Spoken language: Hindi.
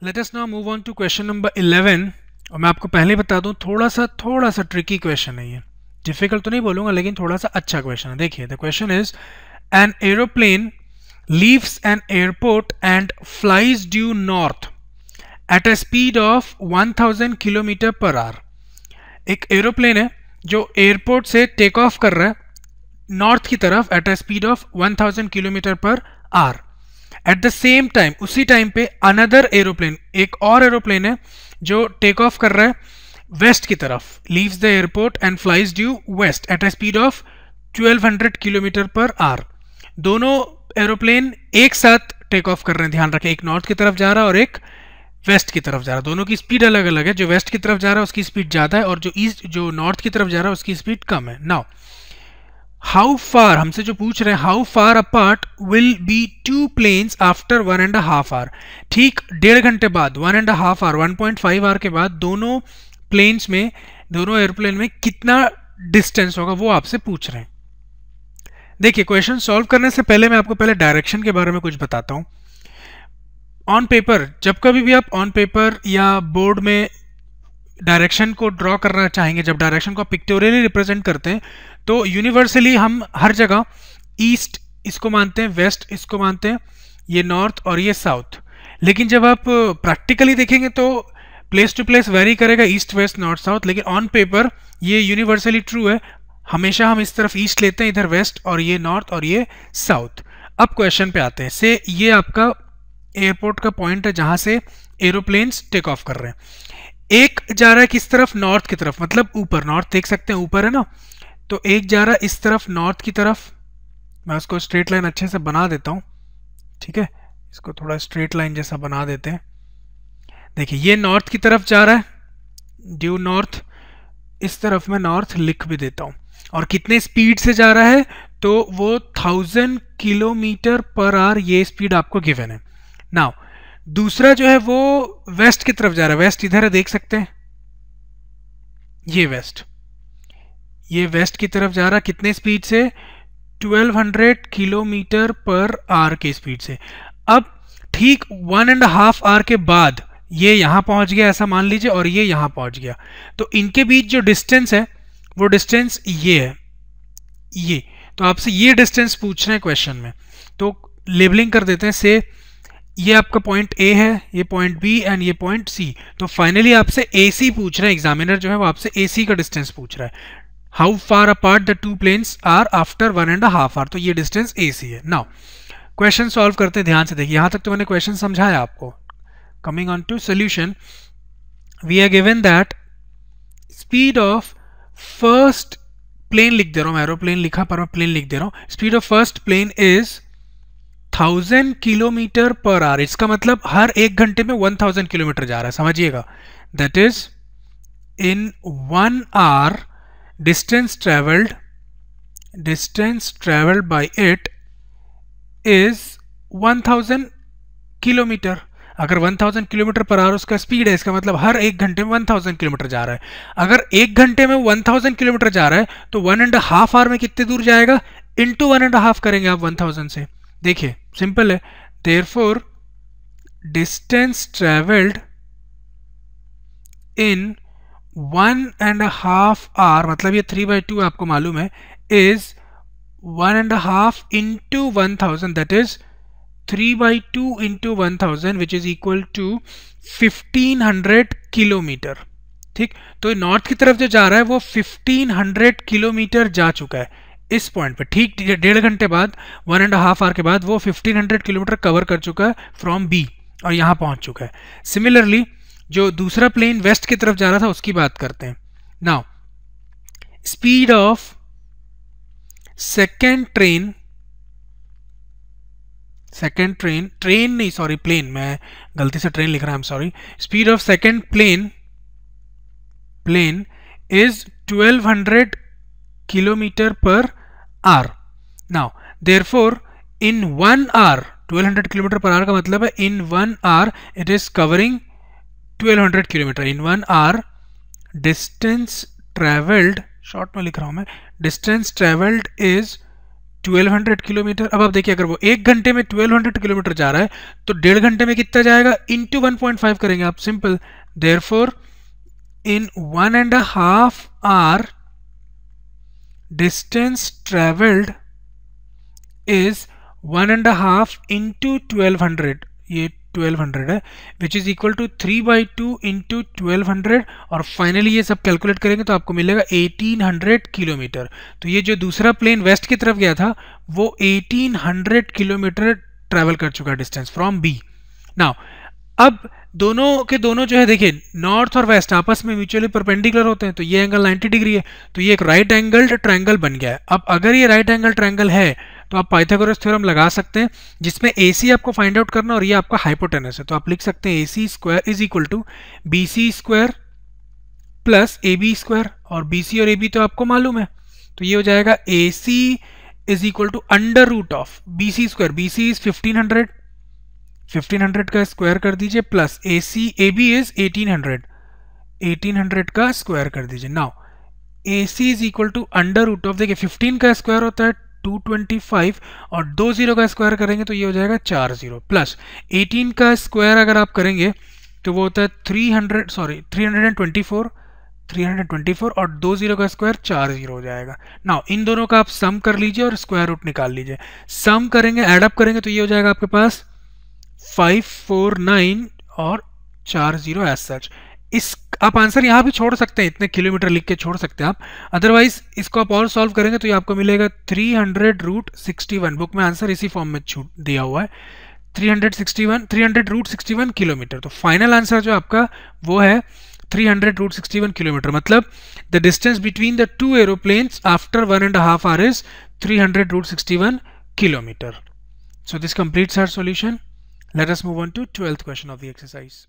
Late us now move on to question number 11। और मैं आपको पहले बता दूं थोड़ा सा ट्रिकी क्वेश्चन है ये। डिफिकल्ट तो नहीं बोलूंगा लेकिन थोड़ा सा अच्छा क्वेश्चन है। देखिए the question is an aeroplane leaves an airport and flies due north eight a speed of 1000 kilometre per our. एक एरोप्लेन है जो एयरपोर्ट से टेक ऑफ कर रहा है नॉर्थ की तरफ eight a speed of 1000 kilometre per our. At the same time उसी टाइम पे अनदर एरोप्लेन, एक और एरोप्लेन है जो टेक ऑफ कर रहा है वेस्ट की तरफ, leaves the airport and flies due west at a speed of 1200 kilometre per hour. दोनों एरोप्लेन एक साथ टेक ऑफ कर रहे हैं, ध्यान रखें, एक नॉर्थ की तरफ जा रहा है और एक वेस्ट की तरफ जा रहा है। दोनों की स्पीड अलग अलग है। जो वेस्ट की तरफ जा रहा है उसकी स्पीड ज़्यादा है और जो नॉर्थ की तरफ जा रहा है उसकी स्पीड कम है। नाउ हाउ फार, हमसे जो पूछ रहे हैं how far apart will be two planes after 1.5 hour. ठीक 1.5 घंटे बाद, 1.5 आवर, 1.5 आवर के बाद दोनों प्लेन्स में, दोनों एयरप्लेन में कितना डिस्टेंस होगा वो आपसे पूछ रहे हैं। देखिए क्वेश्चन सॉल्व करने से पहले मैं आपको पहले डायरेक्शन के बारे में कुछ बताता हूं। ऑन पेपर, जब कभी भी आप ऑन पेपर या बोर्ड में डायरेक्शन को ड्रॉ करना चाहेंगे, जब डायरेक्शन को पिक्टोरियली रिप्रेजेंट करते हैं तो यूनिवर्सली हम हर जगह ईस्ट इसको मानते हैं, वेस्ट इसको मानते हैं, ये नॉर्थ और ये साउथ। लेकिन जब आप प्रैक्टिकली देखेंगे तो प्लेस टू प्लेस वेरी करेगा, ईस्ट वेस्ट नॉर्थ साउथ। लेकिन ऑन पेपर ये यूनिवर्सली ट्रू है, हमेशा हम इस तरफ ईस्ट लेते हैं, इधर वेस्ट, और ये नॉर्थ और ये साउथ। अब क्वेश्चन पे आते हैं। से ये आपका एयरपोर्ट का पॉइंट है जहां से एरोप्लेन्स टेक ऑफ कर रहे हैं। एक जा रहा है किस तरफ, नॉर्थ की तरफ, मतलब ऊपर, नॉर्थ देख सकते हैं ऊपर है ना, तो एक जा रहा है इस तरफ नॉर्थ की तरफ। मैं उसको स्ट्रेट लाइन अच्छे से बना देता हूं, ठीक है, इसको थोड़ा स्ट्रेट लाइन जैसा बना देते हैं। देखिए ये नॉर्थ की तरफ जा रहा है, ड्यू नॉर्थ, इस तरफ मैं नॉर्थ लिख भी देता हूं। और कितने स्पीड से जा रहा है, तो वो 1000 किलोमीटर पर आवर ये स्पीड आपको गिवन है। नाउ दूसरा जो है वो वेस्ट की तरफ जा रहा है, वेस्ट इधर है, देख सकते हैं, ये वेस्ट, ये वेस्ट की तरफ जा रहा है कितने स्पीड से, 1200 किलोमीटर पर आवर की स्पीड से। अब ठीक 1.5 आवर के बाद ये यहां पहुंच गया ऐसा मान लीजिए, और ये यहां पहुंच गया, तो इनके बीच जो डिस्टेंस है वो डिस्टेंस ये है, ये। तो आपसे ये डिस्टेंस पूछ रहे हैं क्वेश्चन में, तो लेबलिंग कर देते हैं। से ये आपका पॉइंट ए है, ये पॉइंट बी एंड ये पॉइंट सी। तो फाइनली आपसे ए सी पूछ रहे हैं, एग्जामिनर जो है वो आपसे ए सी का डिस्टेंस पूछ रहा है। How far apart the two planes are after 1.5 hour, तो ये डिस्टेंस ए सी है। नाउ क्वेश्चन सॉल्व करते हैं, ध्यान से देखिए। यहां तक तो मैंने क्वेश्चन समझाया आपको। Coming on to solution, we are given that speed of first plane, लिख दे रहा हूं मैं, एरोप्लेन लिखा पर मैं प्लेन लिख दे रहा हूं। Speed of first plane is 1000 kilometre per hour. इसका मतलब हर 1 घंटे में 1000 किलोमीटर जा रहा है, समझिएगा। That is in 1 hour distance travelled by it is 1000 kilometre. अगर 1000 किलोमीटर पर आवर उसका स्पीड है, इसका मतलब हर 1 घंटे में 1000 किलोमीटर जा रहा है। अगर 1 घंटे में 1000 किलोमीटर जा रहा है तो 1.5 आवर में कितने दूर जाएगा, इंटू 1.5 करेंगे आप 1000 से। देखिए सिंपल है, therefore distance travelled in 1.5 hour, मतलब ये 3/2 आपको मालूम है, is 1.5 into 1000, that is 3/2 into 1000 which is equal to 1500 kilometre. ठीक, तो नॉर्थ की तरफ जो जा रहा है वो 1500 किलोमीटर जा चुका है इस पॉइंट पे। ठीक 1.5 घंटे बाद, 1.5 आवर के बाद वो 1500 किलोमीटर कवर कर चुका है फ्रॉम बी और यहां पहुंच चुका है। सिमिलरली जो दूसरा प्लेन वेस्ट की तरफ जा रहा था उसकी बात करते हैं। Now speed of second train नहीं, सॉरी, प्लेन, मैं गलती से ट्रेन लिख रहा हूं, sorry. Speed of second plane is 1200 kilometre per hour. Now therefore in 1 hour, 1200 kilometre per hour का मतलब है in 1 hour it is covering 1200 kilometre. In 1 hour distance travelled, short में लिख रहा हूं मैं, डिस्टेंस ट्रेवल्ड इज 1200 किलोमीटर। अब आप देखिए अगर वो 1 घंटे में 1200 किलोमीटर जा रहा है तो 1.5 घंटे में कितना जाएगा, इंटू 1.5 करेंगे आप, simple. Therefore in 1.5 hour distance travelled is 1.5 into 1200, ये 1200 है, which is equal to 3/2 into 1200, और फाइनली ये सब कैलकुलेट करेंगे तो आपको मिलेगा 1800 किलोमीटर। तो ये जो दूसरा प्लेन वेस्ट की तरफ गया था वो 1800 किलोमीटर ट्रैवल कर चुका डिस्टेंस फ्रॉम बी। नाउ अब दोनों के दोनों जो है देखिए नॉर्थ और वेस्ट आपस में म्यूचुअली परपेंडिकुलर होते हैं, तो ये एंगल 90 डिग्री है, तो ये एक राइट एंगल्ड ट्रायंगल बन गया है। अब अगर ये राइट एंगल ट्रायंगल है तो आप पाइथागोरस थ्योरम लगा सकते हैं, जिसमें AC आपको फाइंड आउट करना और ये आपका हाइपोटेनस है। तो आप लिख सकते हैं AC square is equal to BC square plus AB square, और BC और AB तो आपको मालूम है, तो ये हो जाएगा AC is equal to under root of BC square, BC is 1500 का स्क्वायर कर दीजिए, प्लस AB इज 1800 का स्क्वायर कर दीजिए। Now AC is equal to under root of, देखिए 15 का स्क्वायर होता है 225, और 2 जीरो का स्क्वायर करेंगे तो ये हो जाएगा 4 जीरो, प्लस 18 का स्क्वायर अगर आप करेंगे तो वो होता है 324, और 2 जीरो का स्क्वायर 4 जीरो हो जाएगा। नाउ इन दोनों का आप सम कर लीजिए और स्क्वायर रूट निकाल लीजिए। सम करेंगे, ऐड अप करेंगे तो ये हो जाएगा आपके पास 549 और 40 एज सच। इस आप आंसर यहाँ भी छोड़ सकते हैं, इतने किलोमीटर लिख के छोड़ सकते हैं आप, अदरवाइज इसको आप और सॉल्व करेंगे तो ये आपको मिलेगा 300√61। बुक में आंसर इसी फॉर्म में छूट दिया हुआ है, 300√61 किलोमीटर। तो फाइनल आंसर जो आपका वो है 300√61 किलोमीटर, मतलब the distance between the two aeroplanes after 1.5 hour is 300√61 kilometer. So this completes our solution. Let us move on to 12th question of the exercise.